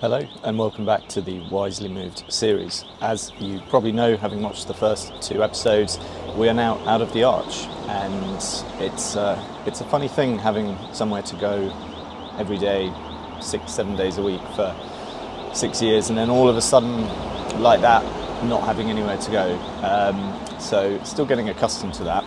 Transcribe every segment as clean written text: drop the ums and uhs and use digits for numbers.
Hello and welcome back to the Wisely Moved series. As you probably know, having watched the first two episodes, we are now out of the arch, and it's a funny thing having somewhere to go every day, 6-7 days a week for 6 years, and then all of a sudden, like that, not having anywhere to go. So still getting accustomed to that,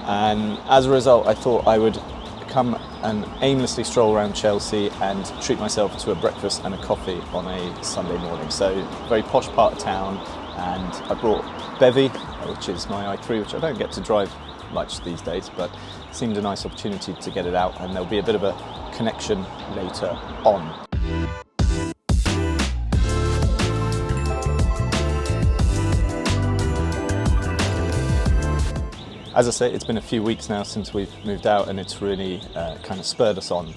and as a result, I thought I would come and aimlessly stroll around Chelsea and treat myself to a breakfast and a coffee on a Sunday morning. So, very posh part of town, and I brought Bevy, which is my i3, which I don't get to drive much these days, but it seemed a nice opportunity to get it out, and there'll be a bit of a connection later on. As I say, it's been a few weeks now since we've moved out, and it's really kind of spurred us on.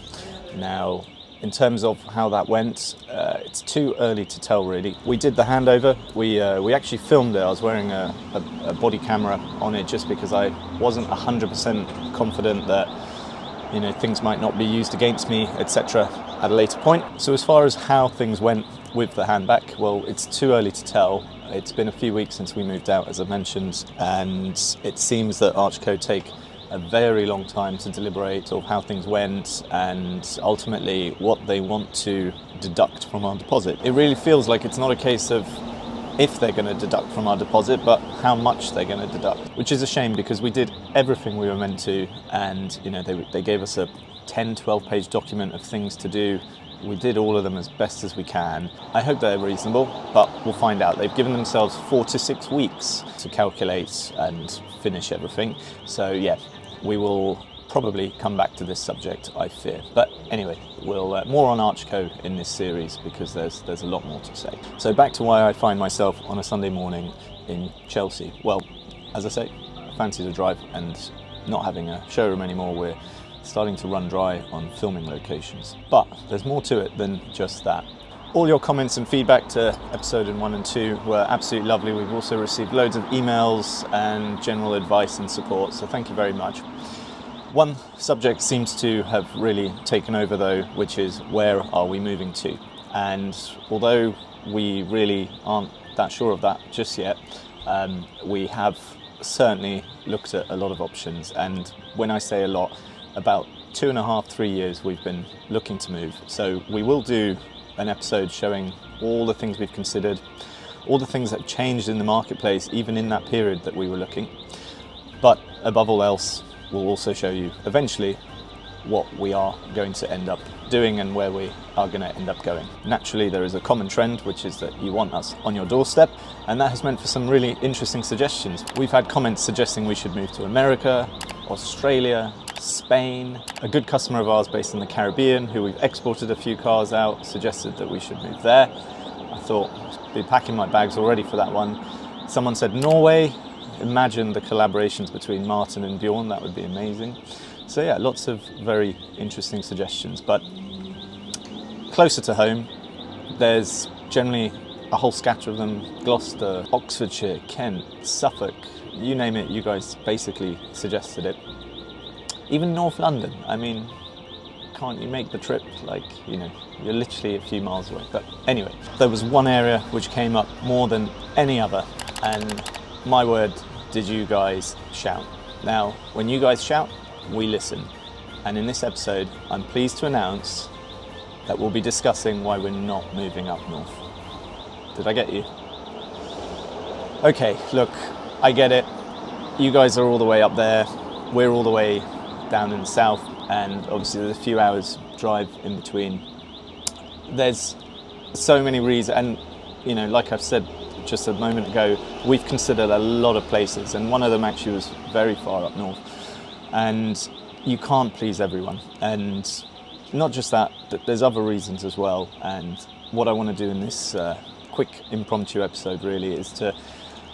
Now, in terms of how that went, it's too early to tell really. We did the handover, we actually filmed it. I was wearing a body camera on it just because I wasn't 100% confident that things might not be used against me, etc. at a later point. So as far as how things went with the handback, well, it's too early to tell. It's been a few weeks since we moved out, as I mentioned, and it seems that Archco take a very long time to deliberate of how things went and ultimately what they want to deduct from our deposit. It really feels like it's not a case of if they're going to deduct from our deposit, but how much they're going to deduct, which is a shame because we did everything we were meant to, and they gave us a 10-12 page document of things to do. We did all of them as best as we can. I hope they're reasonable, but we'll find out. They've given themselves 4 to 6 weeks to calculate and finish everything. So yeah, we will probably come back to this subject, I fear. But anyway, we'll more on Archco in this series because there's a lot more to say. So back to why I find myself on a Sunday morning in Chelsea. Well, as I say, I fancy the drive, and not having a showroom anymore, we're starting to run dry on filming locations. But there's more to it than just that. All your comments and feedback to episode 1 and 2 were absolutely lovely. We've also received loads of emails and general advice and support, so thank you very much. One subject seems to have really taken over though, which is where are we moving to? And although we really aren't that sure of that just yet, we have certainly looked at a lot of options, and when I say a lot, about 2.5-3 years we've been looking to move. So we will do an episode showing all the things we've considered, all the things that have changed in the marketplace even in that period that we were looking. But above all else, we'll also show you eventually what we are going to end up doing and where we are going to end up going. Naturally, there is a common trend, which is that you want us on your doorstep, and that has meant for some really interesting suggestions. We've had comments suggesting we should move to America, Australia, Spain. A good customer of ours based in the Caribbean, who we've exported a few cars out, suggested that we should move there. I thought, I'd be packing my bags already for that one. Someone said Norway. Imagine the collaborations between Martin and Bjorn, that would be amazing. So yeah, lots of very interesting suggestions, but closer to home, there's generally a whole scatter of them. Gloucester, Oxfordshire, Kent, Suffolk, you name it, you guys basically suggested it. Even North London, I mean, can't you make the trip? You're literally a few miles away. But anyway, there was one area which came up more than any other, and my word, did you guys shout. Now, when you guys shout, we listen. And in this episode, I'm pleased to announce that we'll be discussing why we're not moving up north. Did I get you? Okay, look, I get it. You guys are all the way up there. We're all the way down in the south, and obviously there's a few hours drive in between. There's so many reasons, and like I've said just a moment ago, we've considered a lot of places, and one of them actually was very far up north, and you can't please everyone. And not just that, but there's other reasons as well. And what I want to do in this quick impromptu episode really is to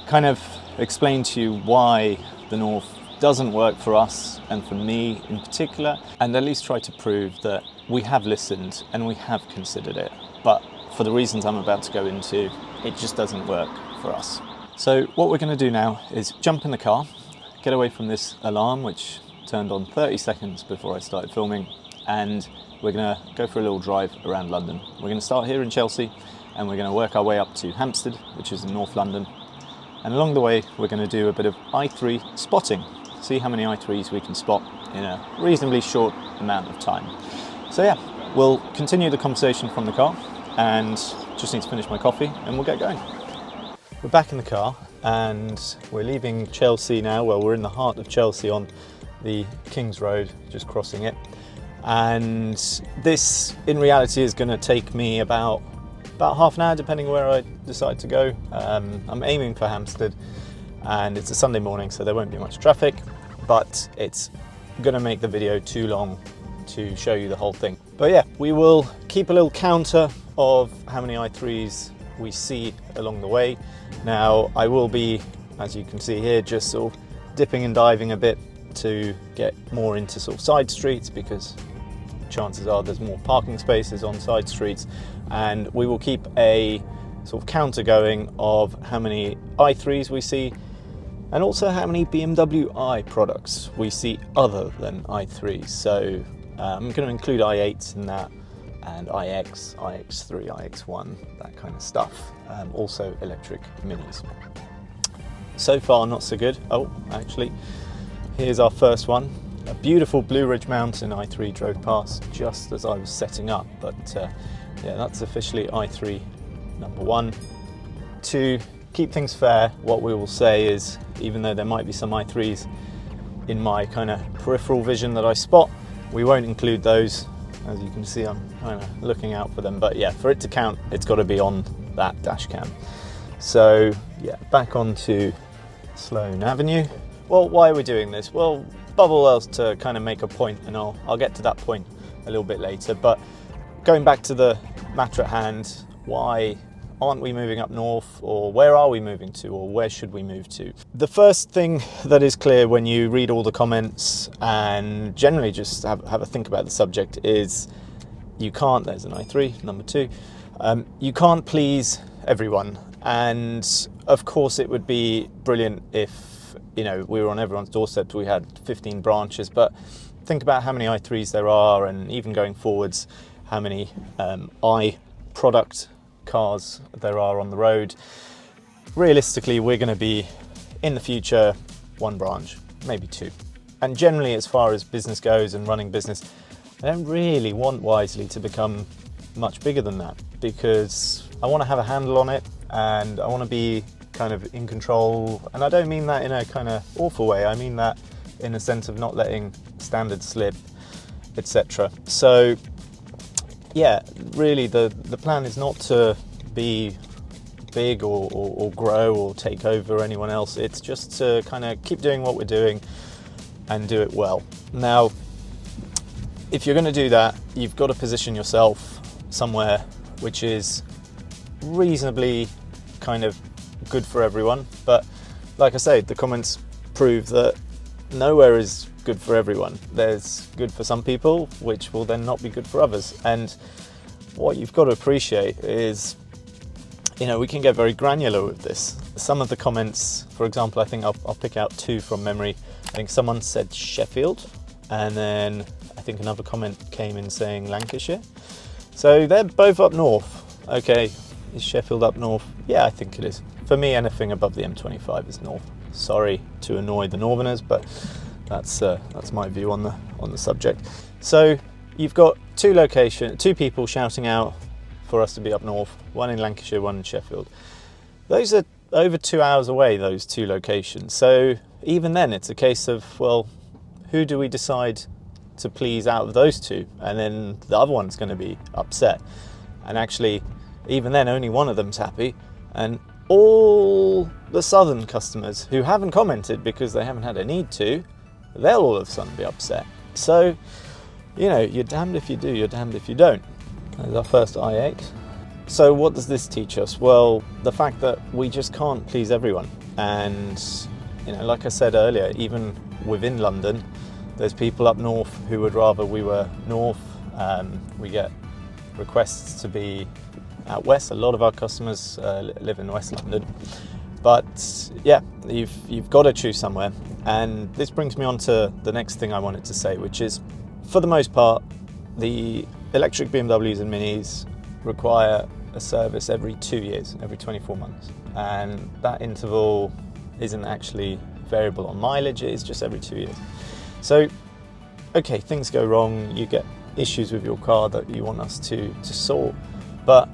kind of explain to you why the north doesn't work for us and for me in particular, and at least try to prove that we have listened and we have considered it, but for the reasons I'm about to go into, it just doesn't work for us. So what we're going to do now is jump in the car, get away from this alarm which turned on 30 seconds before I started filming, and we're going to go for a little drive around London. We're going to start here in Chelsea and we're going to work our way up to Hampstead, which is in North London. And along the way, we're going to do a bit of i3 spotting, see how many i3s we can spot in a reasonably short amount of time. So yeah, we'll continue the conversation from the car and just need to finish my coffee and we'll get going. We're back in the car and we're leaving Chelsea now. Well, we're in the heart of Chelsea on the King's Road, just crossing it. And this, in reality, is going to take me about half an hour, depending where I decide to go. I'm aiming for Hampstead, and it's a Sunday morning, so there won't be much traffic, but it's going to make the video too long to show you the whole thing. But yeah, we will keep a little counter of how many i3s we see along the way. Now, I will be, as you can see here, just sort of dipping and diving a bit to get more into sort of side streets, because chances are there's more parking spaces on side streets, and we will keep a sort of counter going of how many i3s we see and also how many BMW i products we see other than i3s. So I'm going to include i8s in that, and iX, iX3, iX1, that kind of stuff. Also electric minis. So far not so good. Oh, actually, here's our first one. A beautiful Blue Ridge Mountain i3 drove past just as I was setting up, but yeah, that's officially i3 number one. To keep things fair, what we will say is, even though there might be some i3s in my kind of peripheral vision that I spot, we won't include those. As you can see, I'm kind of looking out for them, but yeah, for it to count, it's got to be on that dash cam. So yeah, back onto Sloane Avenue. Well, why are we doing this? Well, above all else, to kind of make a point, and I'll get to that point a little bit later. But going back to the matter at hand, why aren't we moving up north, or where are we moving to, or where should we move to? The first thing that is clear when you read all the comments and generally just have a think about the subject is you can't, there's an i3, number two, you can't please everyone. And of course it would be brilliant if, you know, we were on everyone's doorstep, we had 15 branches, but think about how many i3s there are, and even going forwards, how many i product cars there are on the road. Realistically, we're going to be, in the future, one branch, maybe two. And generally, as far as business goes and running business, I don't really want Wisely to become much bigger than that, because I want to have a handle on it and I want to be kind of in control. And I don't mean that in a kind of awful way, I mean that in a sense of not letting standards slip, etc. So yeah, really the plan is not to be big or grow or take over anyone else. It's just to kind of keep doing what we're doing and do it well. Now, if you're going to do that, you've got to position yourself somewhere which is reasonably kind of good for everyone. But like I say, the comments prove that nowhere is good for everyone. There's good for some people, which will then not be good for others. And what you've got to appreciate is, you know, we can get very granular with this. Some of the comments, for example, I think I'll pick out two from memory. I think someone said Sheffield, and then I think another comment came in saying Lancashire. So they're both up north. Okay, is Sheffield up north? Yeah, I think it is. For me, anything above the M25 is north. Sorry to annoy the Northerners, but that's my view on the subject. So you've got two people shouting out for us to be up north, one in Lancashire, one in Sheffield. Those are over 2 hours away, those two locations. So even then, it's a case of, well, who do we decide to please out of those two? And then the other one's going to be upset. And actually, even then, only one of them's happy. And all the southern customers who haven't commented because they haven't had a need to, they'll all of a sudden be upset. So, you know, you're damned if you do, you're damned if you don't. There's our first i8. So what does this teach us? Well, the fact that we just can't please everyone. And, you know, like I said earlier, even within London, there's people up north who would rather we were north. We get requests to be out west. A lot of our customers live in West London. But yeah, you've got to choose somewhere. And this brings me on to the next thing I wanted to say, which is, for the most part, the electric BMWs and Minis require a service every 2 years, every 24 months. And that interval isn't actually variable on mileage, it is just every 2 years. So, okay, things go wrong, you get issues with your car that you want us to sort, but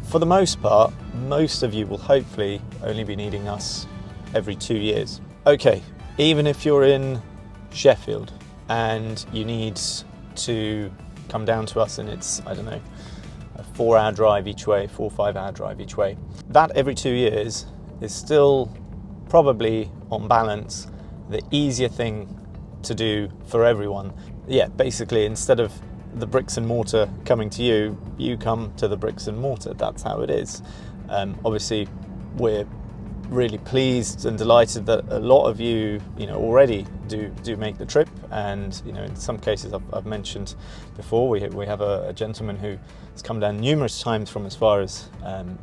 for the most part, most of you will hopefully only be needing us every 2 years. Okay, even if you're in Sheffield and you need to come down to us and it's, I don't know, a 4 hour drive each way, 4 or 5 hour drive each way, that every 2 years is still probably on balance the easier thing to do for everyone. Yeah, basically instead of the bricks and mortar coming to you, you come to the bricks and mortar. That's how it is. Obviously, we're really pleased and delighted that a lot of you, already do make the trip. And in some cases, I've mentioned before, we have a gentleman who has come down numerous times from as far as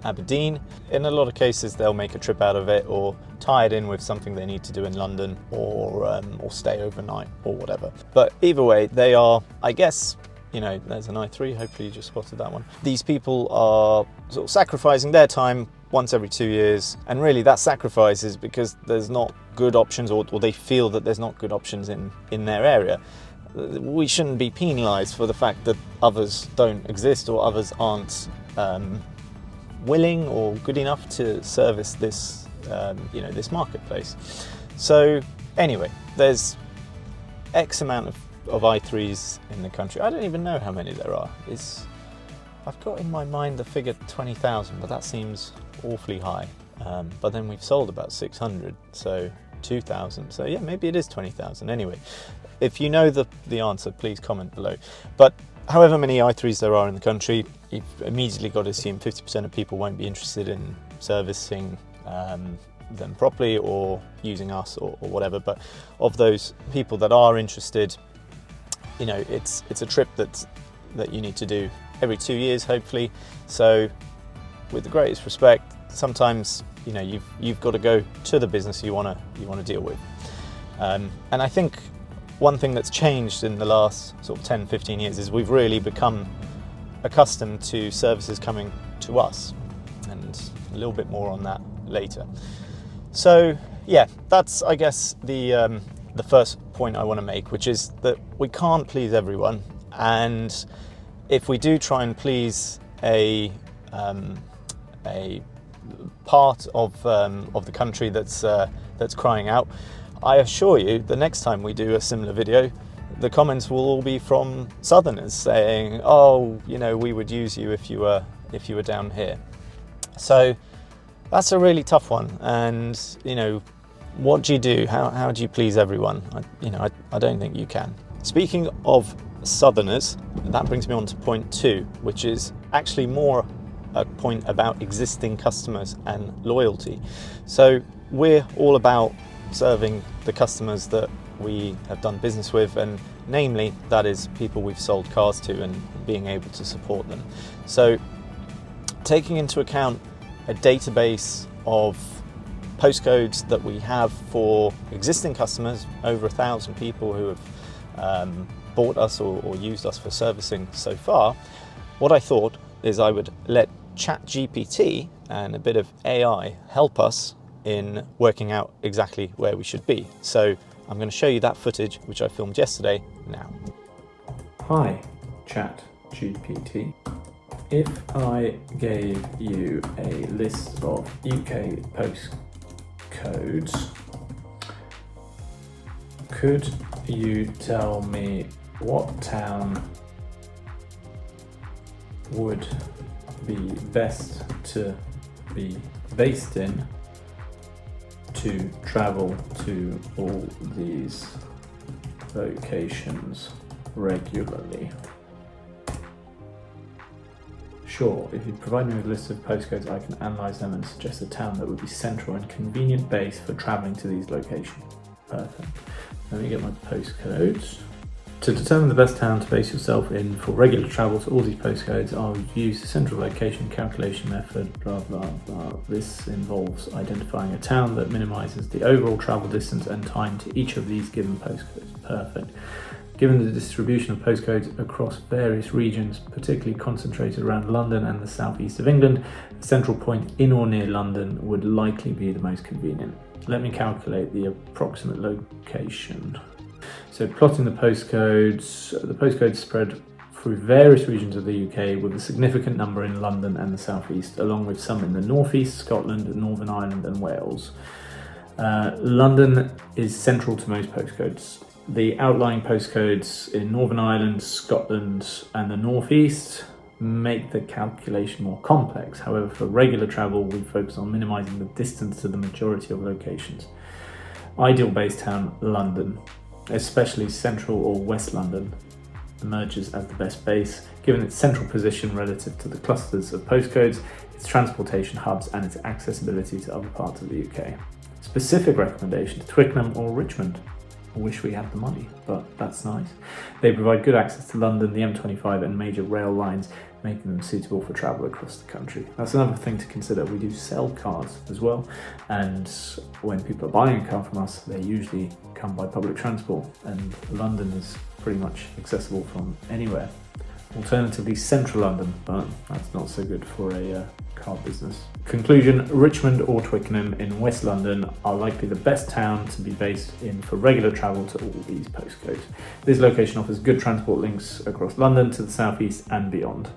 Aberdeen. In a lot of cases, they'll make a trip out of it, or tie it in with something they need to do in London, or stay overnight, or whatever. But either way, they are, I guess, there's an i3, hopefully you just spotted that one. These people are sort of sacrificing their time once every 2 years, and really that sacrifice is because there's not good options, or they feel that there's not good options in their area. We shouldn't be penalised for the fact that others don't exist, or others aren't willing or good enough to service this this marketplace. So anyway, there's X amount of i3s in the country. I don't even know how many there are. I've got in my mind the figure 20,000, but that seems awfully high. But then we've sold about 600, so 2,000. So yeah, maybe it is 20,000. Anyway, if you know the answer, please comment below. But however many i3s there are in the country, you've immediately got to assume 50% of people won't be interested in servicing them properly or using us or whatever. But of those people that are interested, it's a trip that you need to do every 2 years, hopefully. So with the greatest respect, sometimes you've got to go to the business you want to deal with. And I think one thing that's changed in the last sort of 10-15 years is we've really become accustomed to services coming to us, and a little bit more on that later. So yeah, that's, I guess, the first point I want to make, which is that we can't please everyone, and if we do try and please a part of the country that's crying out, I assure you, the next time we do a similar video, the comments will all be from Southerners saying, "Oh, we would use you if you were down here." So that's a really tough one, and what do you do? How do you please everyone? I don't think you can. Speaking of Southerners, that brings me on to point 2, which is actually more a point about existing customers and loyalty. So we're all about serving the customers that we have done business with, and namely that is people we've sold cars to, and being able to support them. So taking into account a database of postcodes that we have for existing customers, over 1,000 people who have bought us or used us for servicing so far, what I thought is I would let ChatGPT and a bit of AI help us in working out exactly where we should be. So I'm going to show you that footage which I filmed yesterday now. Hi, ChatGPT. If I gave you a list of UK postcodes, could you tell me what town would be best to be based in to travel to all these locations regularly? Sure, if you provide me with a list of postcodes, I can analyse them and suggest a town that would be central and convenient base for travelling to these locations. Perfect. Let me get my postcodes. To determine the best town to base yourself in for regular travel to all these postcodes, I'll use the central location calculation method, blah blah blah. This involves identifying a town that minimises the overall travel distance and time to each of these given postcodes. Perfect. Given the distribution of postcodes across various regions, particularly concentrated around London and the southeast of England, a central point in or near London would likely be the most convenient. Let me calculate the approximate location. So plotting the postcodes spread through various regions of the UK with a significant number in London and the southeast, along with some in the northeast, Scotland, Northern Ireland and Wales. London is central to most postcodes. The outlying postcodes in Northern Ireland, Scotland and the northeast make the calculation more complex. However, for regular travel, we focus on minimising the distance to the majority of locations. Ideal base town, London, especially central or west London, emerges as the best base, given its central position relative to the clusters of postcodes, its transportation hubs and its accessibility to other parts of the UK. Specific recommendation to Twickenham or Richmond. I wish we had the money, but that's nice. They provide good access to London, the M25 and major rail lines, making them suitable for travel across the country. That's another thing to consider. We do sell cars as well, and when people are buying a car from us, they usually come by public transport, and London is pretty much accessible from anywhere. Alternatively, central London, but that's not so good for a car business. Conclusion, Richmond or Twickenham in West London are likely the best town to be based in for regular travel to all these postcodes. This location offers good transport links across London to the southeast and beyond.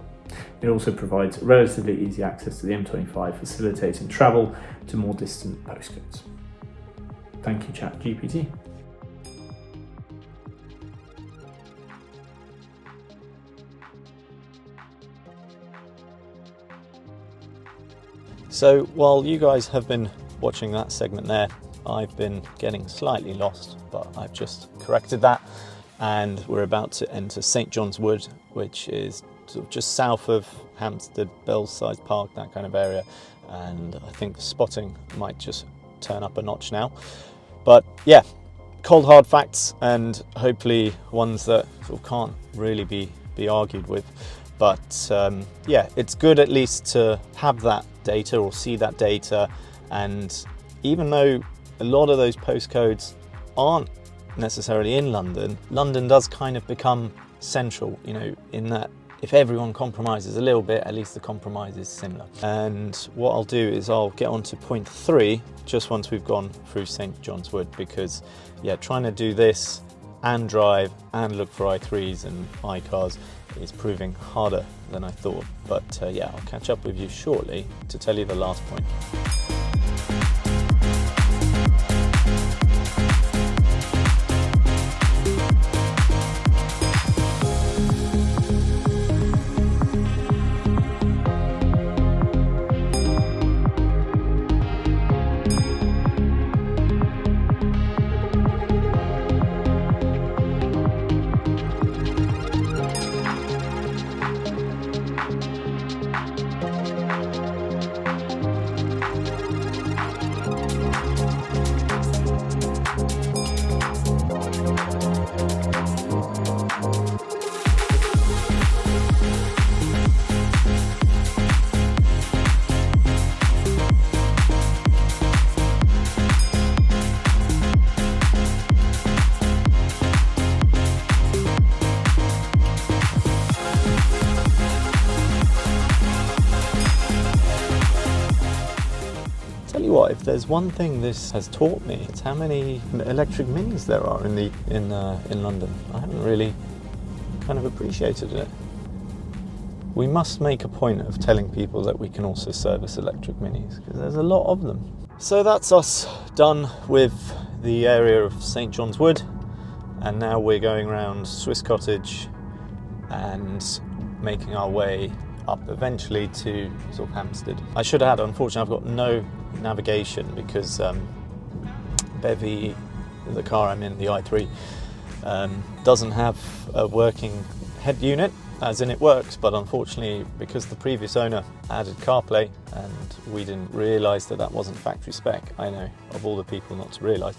It also provides relatively easy access to the M25, facilitating travel to more distant postcodes. Thank you, ChatGPT. So while you guys have been watching that segment there, I've been getting slightly lost, but I've just corrected that, and we're about to enter St John's Wood, which is sort of just south of Hampstead, Belsize Park, that kind of area, and I think the spotting might just turn up a notch now. But yeah, cold hard facts, and hopefully ones that sort of can't really be argued with. But yeah, it's good at least to have that data or see that data, and even though a lot of those postcodes aren't necessarily in London, London does kind of become central, you know, in that if everyone compromises a little bit, at least the compromise is similar. And what I'll do is I'll get on to point 3 just once we've gone through St John's Wood, because yeah, trying to do this and drive and look for i3s and iCars is proving harder than I thought. But yeah, I'll catch up with you shortly to tell you the last point. What, if there's one thing this has taught me, it's how many electric minis there are in London. I haven't really kind of appreciated it. We must make a point of telling people that we can also service electric minis, because there's a lot of them. So that's us done with the area of St John's Wood, and now we're going around Swiss Cottage and making our way up eventually to sort of Hampstead. I should add, unfortunately, I've got no navigation because Bevy, the car I'm in, the i3, doesn't have a working head unit, as in it works, but unfortunately, because the previous owner added CarPlay and we didn't realise that that wasn't factory spec, I know, of all the people not to realise,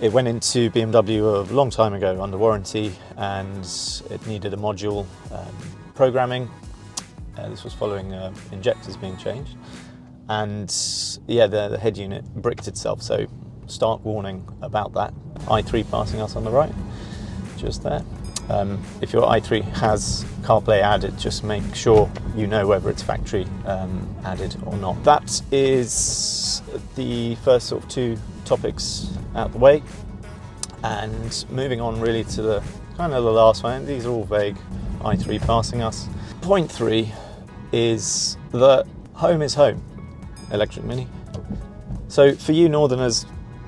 it went into BMW a long time ago under warranty, and it needed a module programming. This was following injectors being changed, and yeah, the head unit bricked itself, so stark warning about that. i3 passing us on the right, just there. If your i3 has CarPlay added, just make sure you know whether it's factory added or not. That is the first sort of two topics out the way, and moving on really to the kind of the last one. These are all vague. i3 passing us. Point 3 is that home is home. Electric Mini. So for you northerners,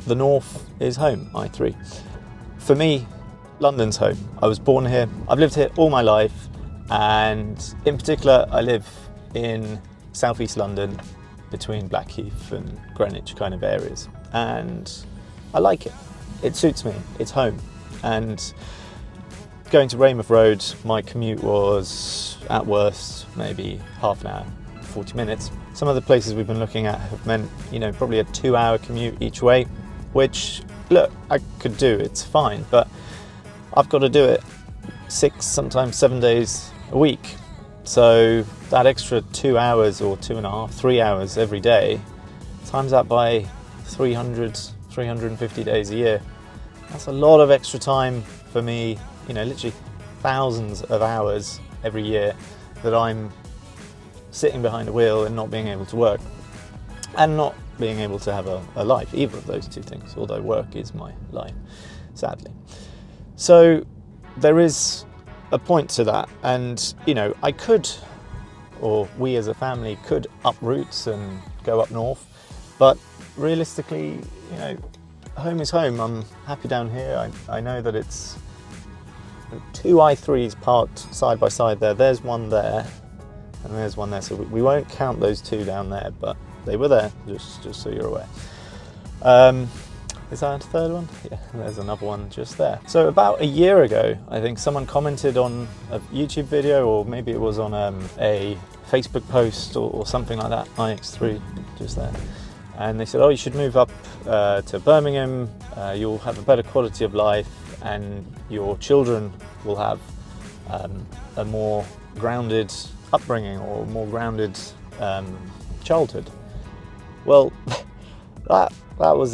the north is home, i3. For me, London's home. I was born here, I've lived here all my life, and in particular I live in southeast London between Blackheath and Greenwich kind of areas, and I like it. It suits me, it's home. And going to Weymouth Road, my commute was at worst maybe half an hour, 40 minutes. Some of the places we've been looking at have meant, you know, probably a 2-hour commute each way, which, look, I could do, it's fine, but I've got to do it 6, sometimes 7 days a week. So that extra 2 hours or 2.5, 3 hours every day, times that by 300, 350 days a year. That's a lot of extra time for me, you know, literally thousands of hours every year that I'm sitting behind a wheel and not being able to work, and not being able to have a life, either of those two things, although work is my life, sadly. So there is a point to that, and you know, I could, or we as a family could uproot and go up north, but realistically, you know, home is home. I'm happy down here. I know that it's 2 i3s parked side by side there. There's one there and there's one there, so we won't count those two down there, but they were there, just so you're aware. Is that a third one? Yeah, there's another one just there. So about a year ago, I think someone commented on a YouTube video, or maybe it was on a Facebook post or something like that, iX3, just there. And they said, oh, you should move up to Birmingham, you'll have a better quality of life, and your children will have a more grounded upbringing or more grounded childhood. Well, that was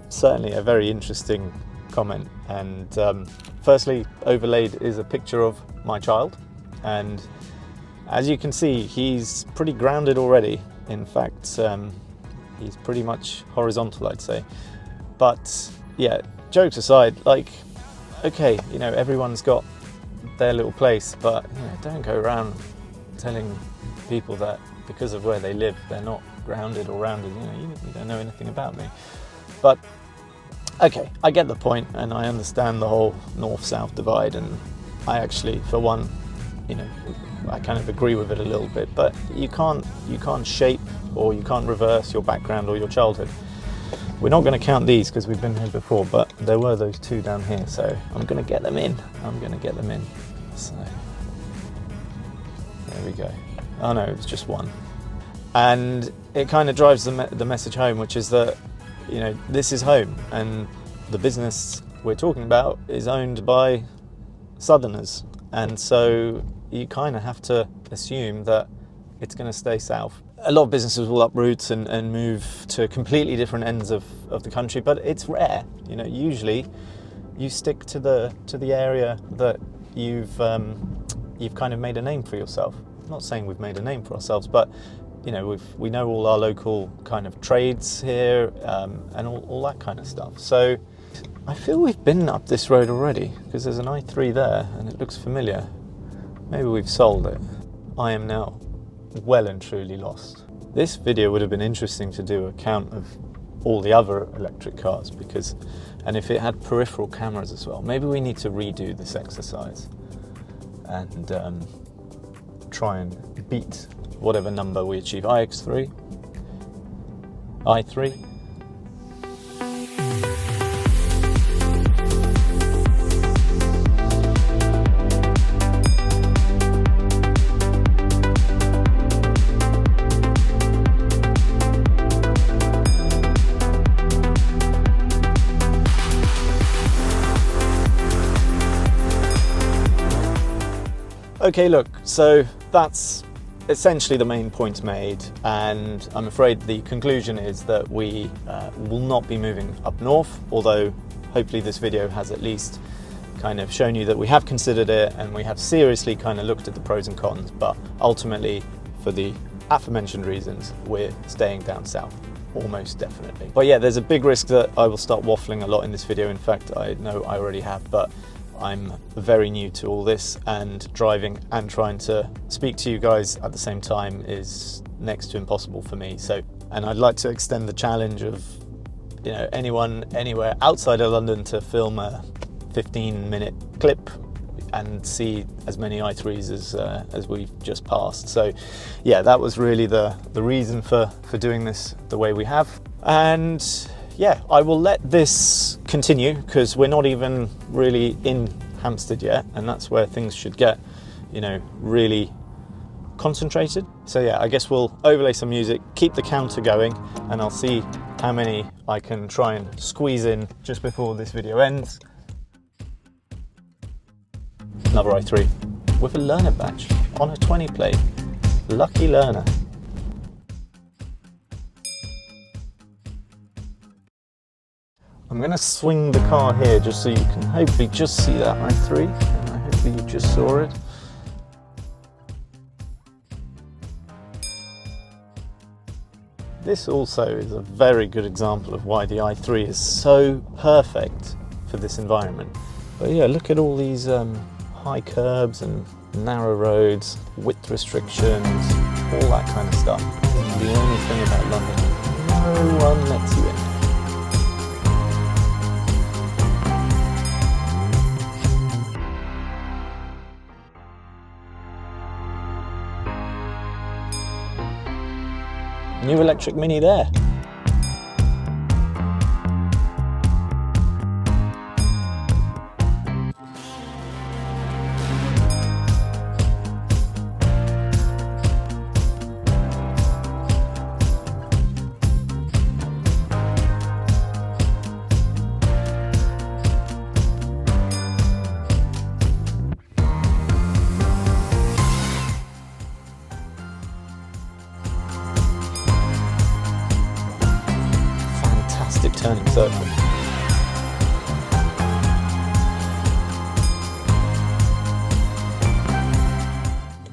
certainly a very interesting comment. And firstly, overlaid is a picture of my child, and as you can see, he's pretty grounded already. In fact, he's pretty much horizontal, I'd say. But yeah, jokes aside, like, okay, you know, everyone's got their little place, but you know, don't go around telling people that because of where they live, they're not grounded or rounded. You know, you don't know anything about me. But okay, I get the point, and I understand the whole north-south divide, and I actually, for one, you know, I kind of agree with it a little bit. But you can't shape, or you can't reverse your background or your childhood. We're not going to count these because we've been here before, but there were those two down here, so I'm going to get them in. So there we go. Oh no, it's just one. And it kind of drives the message home, which is that, you know, this is home, and the business we're talking about is owned by Southerners, and so you kind of have to assume that it's going to stay south. A lot of businesses will uproot and move to completely different ends of the country, but it's rare. You know, usually you stick to the area that you've kind of made a name for yourself. I'm not saying we've made a name for ourselves, but you know, we know all our local kind of trades here, and all that kind of stuff. So I feel we've been up this road already, because there's an i3 there and it looks familiar. Maybe we've sold it. I am now well and truly lost. This video would have been interesting to do a count of all the other electric cars, and if it had peripheral cameras as well. Maybe we need to redo this exercise and try and beat whatever number we achieve. iX3, i3. Okay, look, so that's essentially the main point made, and I'm afraid the conclusion is that we will not be moving up north, although hopefully this video has at least kind of shown you that we have considered it and we have seriously kind of looked at the pros and cons, but ultimately for the aforementioned reasons we're staying down south, almost definitely. But yeah, there's a big risk that I will start waffling a lot in this video. In fact, I know I already have, but I'm very new to all this, and driving and trying to speak to you guys at the same time is next to impossible for me. So, and I'd like to extend the challenge of, you know, anyone anywhere outside of London to film a 15-minute clip and see as many i3s as we've just passed. So yeah, that was really the reason for doing this the way we have. And yeah, I will let this continue because we're not even really in Hampstead yet, and that's where things should get, you know, really concentrated. So yeah, I guess we'll overlay some music, keep the counter going, and I'll see how many I can try and squeeze in just before this video ends. Another i3 with a learner badge on a 20 plate. Lucky learner. I'm going to swing the car here just so you can hopefully just see that i3, and hopefully you just saw it. This also is a very good example of why the i3 is so perfect for this environment. But yeah, look at all these high curbs and narrow roads, width restrictions, all that kind of stuff. The only thing about London is no one lets you in. New electric Mini there. Turning circle.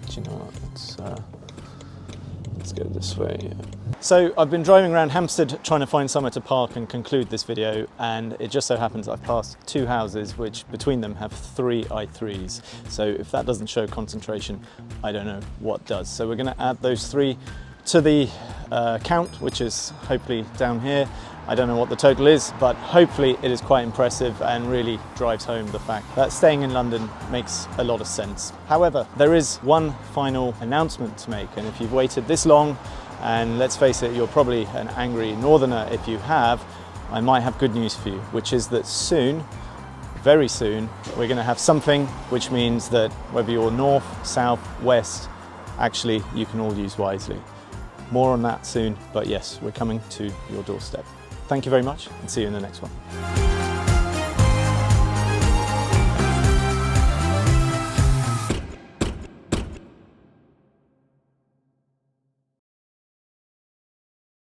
Do you know what? Let's go this way. Yeah. So I've been driving around Hampstead trying to find somewhere to park and conclude this video, and it just so happens I've passed two houses which between them have 3 i3s. So if that doesn't show concentration, I don't know what does. So we're going to add those 3 to the count, which is hopefully down here. I don't know what the total is, but hopefully it is quite impressive and really drives home the fact that staying in London makes a lot of sense. However, there is one final announcement to make, and if you've waited this long, and let's face it, you're probably an angry northerner if you have, I might have good news for you, which is that soon, very soon, we're going to have something which means that whether you're north, south, west, actually you can all use wisely. More on that soon, but yes, we're coming to your doorstep. Thank you very much, and see you in the next one.